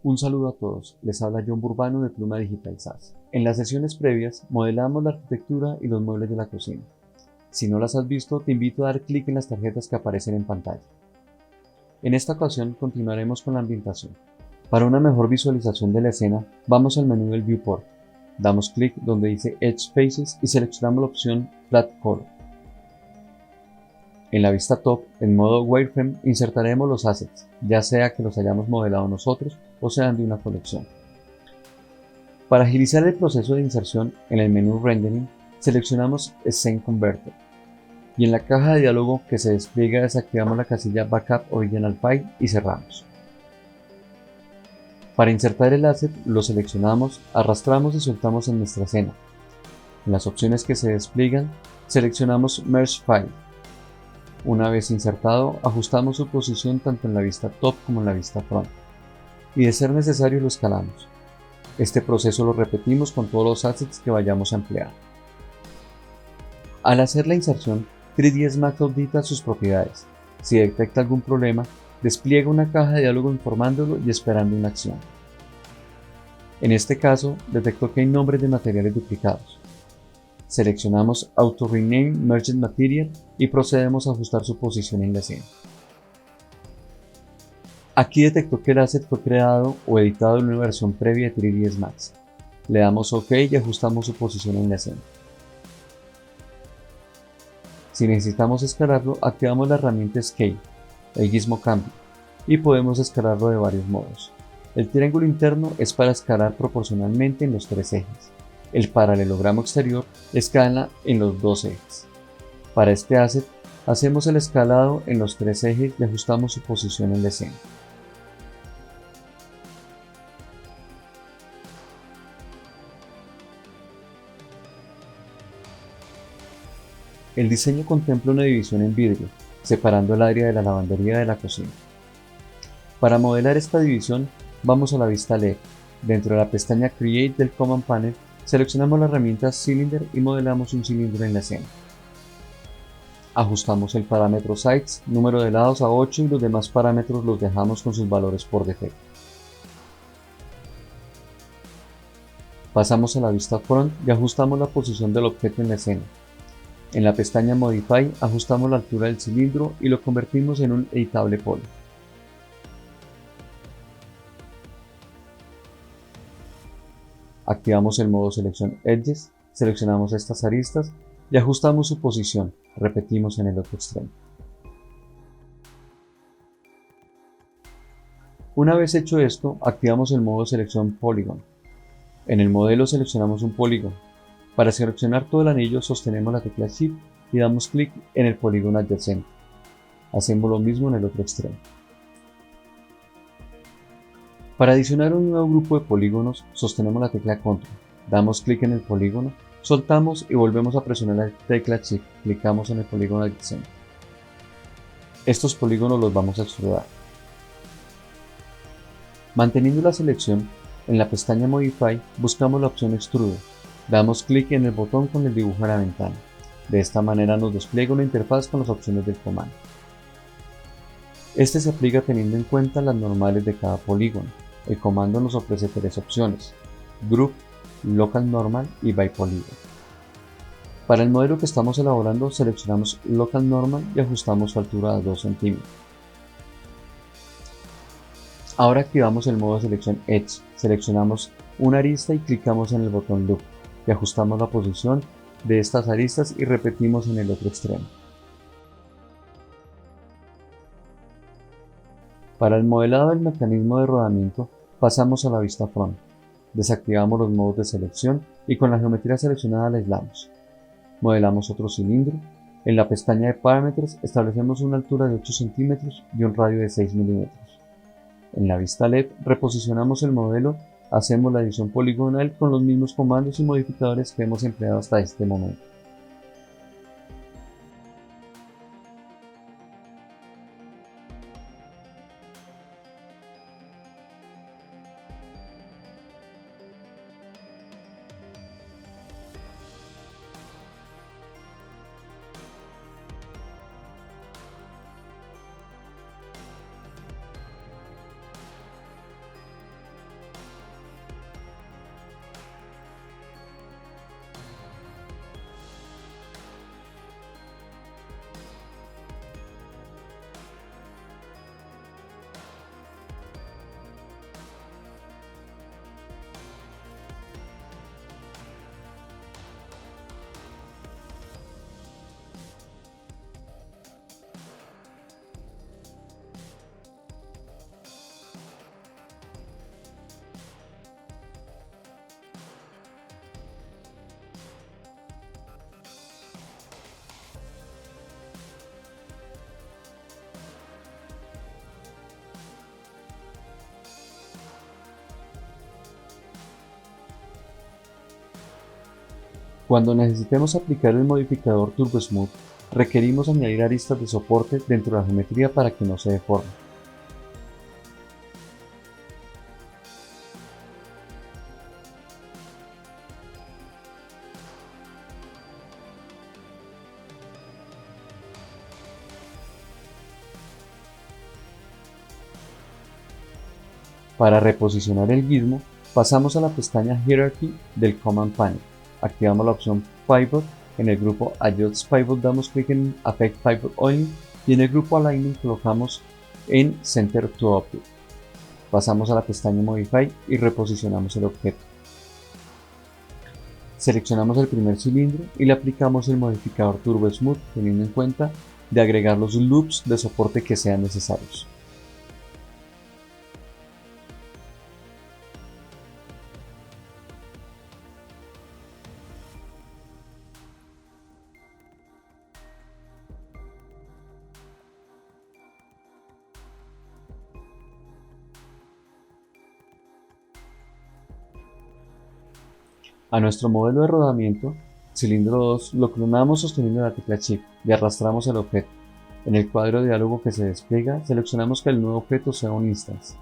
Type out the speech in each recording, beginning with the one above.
Un saludo a todos, les habla John Burbano de Pluma Digital SAS. En las sesiones previas modelamos la arquitectura y los muebles de la cocina. Si no las has visto, te invito a dar clic en las tarjetas que aparecen en pantalla. En esta ocasión continuaremos con la ambientación. Para una mejor visualización de la escena, vamos al menú del Viewport. Damos clic donde dice Edge Faces y seleccionamos la opción Flat Color. En la vista top, en modo Wireframe, insertaremos los assets, ya sea que los hayamos modelado nosotros o sean de una colección. Para agilizar el proceso de inserción, en el menú Rendering, seleccionamos Scene Converter y en la caja de diálogo que se despliega desactivamos la casilla Backup Original File y cerramos. Para insertar el asset, lo seleccionamos, arrastramos y soltamos en nuestra escena. En las opciones que se despliegan, seleccionamos Merge File. Una vez insertado, ajustamos su posición tanto en la vista top como en la vista front, y de ser necesario lo escalamos. Este proceso lo repetimos con todos los assets que vayamos a emplear. Al hacer la inserción, 3ds Max audita sus propiedades. Si detecta algún problema, despliega una caja de diálogo informándolo y esperando una acción. En este caso, detectó que hay nombres de materiales duplicados. Seleccionamos Auto Rename Merged Material y procedemos a ajustar su posición en la escena. Aquí detectó que el asset fue creado o editado en una versión previa de 3ds Max. Le damos OK y ajustamos su posición en la escena. Si necesitamos escalarlo, activamos la herramienta Scale, el gizmo cambia, y podemos escalarlo de varios modos. El triángulo interno es para escalar proporcionalmente en los 3 ejes. El paralelogramo exterior escala en los 2 ejes. Para este asset, hacemos el escalado en los 3 ejes y ajustamos su posición en la escena. El diseño contempla una división en vidrio, separando el área de la lavandería de la cocina. Para modelar esta división, vamos a la vista LED. Dentro de la pestaña Create del Command Panel, seleccionamos la herramienta Cylinder y modelamos un cilindro en la escena. Ajustamos el parámetro Sides, número de lados a 8 y los demás parámetros los dejamos con sus valores por defecto. Pasamos a la vista Front y ajustamos la posición del objeto en la escena. En la pestaña Modify ajustamos la altura del cilindro y lo convertimos en un editable poly. Activamos el modo Selección Edges, seleccionamos estas aristas y ajustamos su posición, repetimos en el otro extremo. Una vez hecho esto, activamos el modo Selección Polygon. En el modelo seleccionamos un polígono. Para seleccionar todo el anillo sostenemos la tecla Shift y damos clic en el polígono adyacente. Hacemos lo mismo en el otro extremo. Para adicionar un nuevo grupo de polígonos, sostenemos la tecla Control, damos clic en el polígono, soltamos y volvemos a presionar la tecla Shift, clicamos en el polígono adyacente. Estos polígonos los vamos a extrudar. Manteniendo la selección, en la pestaña Modify buscamos la opción Extrude, damos clic en el botón con el dibujo en la ventana. De esta manera nos despliega una interfaz con las opciones del comando. Este se aplica teniendo en cuenta las normales de cada polígono. El comando nos ofrece 3 opciones: Group, Local Normal y By Polygon. Para el modelo que estamos elaborando, seleccionamos Local Normal y ajustamos su altura a 2 centímetros. Ahora activamos el modo Selección Edge, seleccionamos una arista y clicamos en el botón Loop y ajustamos la posición de estas aristas y repetimos en el otro extremo. Para el modelado del mecanismo de rodamiento, pasamos a la vista front, desactivamos los modos de selección y con la geometría seleccionada la aislamos. Modelamos otro cilindro. En la pestaña de parámetros establecemos una altura de 8 centímetros y un radio de 6 milímetros. En la vista LED reposicionamos el modelo, hacemos la edición poligonal con los mismos comandos y modificadores que hemos empleado hasta este momento. Cuando necesitemos aplicar el modificador TurboSmooth, requerimos añadir aristas de soporte dentro de la geometría para que no se deforme. Para reposicionar el gizmo, pasamos a la pestaña Hierarchy del Command Panel. Activamos la opción Pivot. En el grupo Adjust Pivot damos clic en Affect Pivot Only y en el grupo Alignment colocamos en Center to Object. Pasamos a la pestaña Modify y reposicionamos el objeto. Seleccionamos el primer cilindro y le aplicamos el modificador TurboSmooth teniendo en cuenta de agregar los loops de soporte que sean necesarios. A nuestro modelo de rodamiento, cilindro 2, lo clonamos sosteniendo la tecla Shift y arrastramos el objeto. En el cuadro de diálogo que se despliega, seleccionamos que el nuevo objeto sea un instance.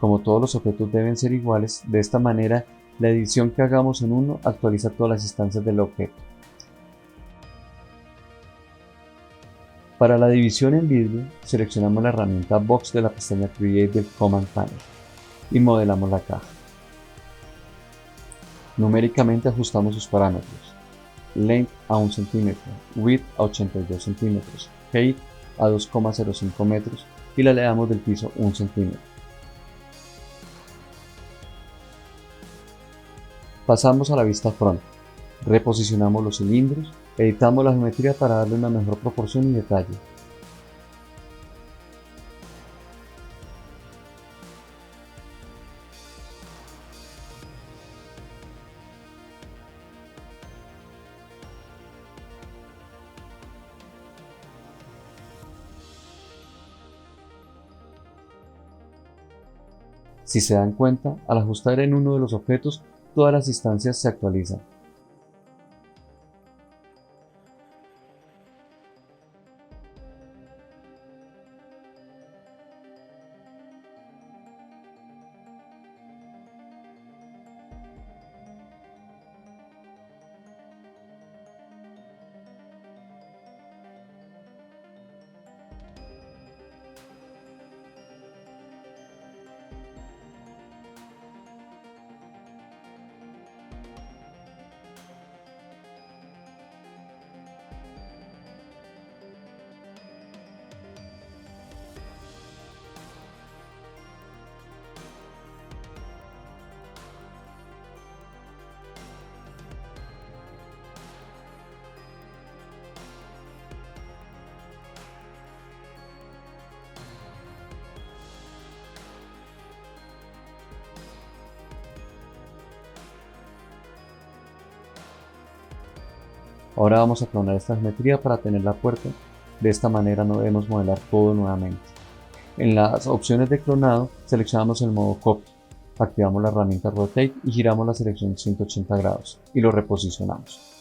Como todos los objetos deben ser iguales, de esta manera, la edición que hagamos en uno actualiza todas las instancias del objeto. Para la división en vidrio, seleccionamos la herramienta Box de la pestaña Create del Command Panel y modelamos la caja. Numéricamente ajustamos sus parámetros: Length a 1 cm, Width a 82 cm, Height a 2,05 metros y la elevamos del piso 1 cm. Pasamos a la vista front, reposicionamos los cilindros, editamos la geometría para darle una mejor proporción y detalle. Si se dan cuenta, al ajustar en uno de los objetos, todas las instancias se actualizan. Ahora vamos a clonar esta geometría para tener la puerta. De esta manera no debemos modelar todo nuevamente. En las opciones de clonado seleccionamos el modo copy, activamos la herramienta Rotate y giramos la selección 180 grados y lo reposicionamos.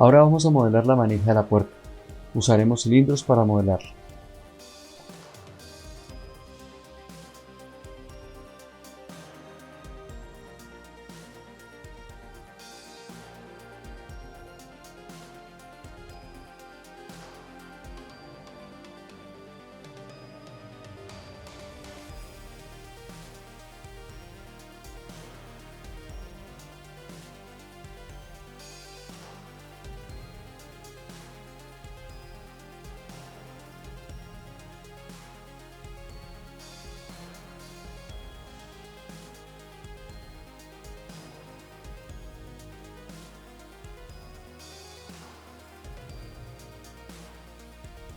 Ahora vamos a modelar la manija de la puerta. Usaremos cilindros para modelarla.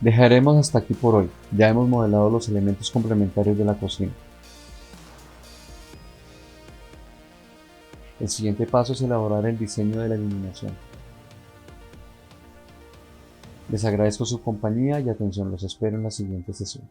Dejaremos hasta aquí por hoy, ya hemos modelado los elementos complementarios de la cocina. El siguiente paso es elaborar el diseño de la iluminación. Les agradezco su compañía y atención, los espero en la siguiente sesión.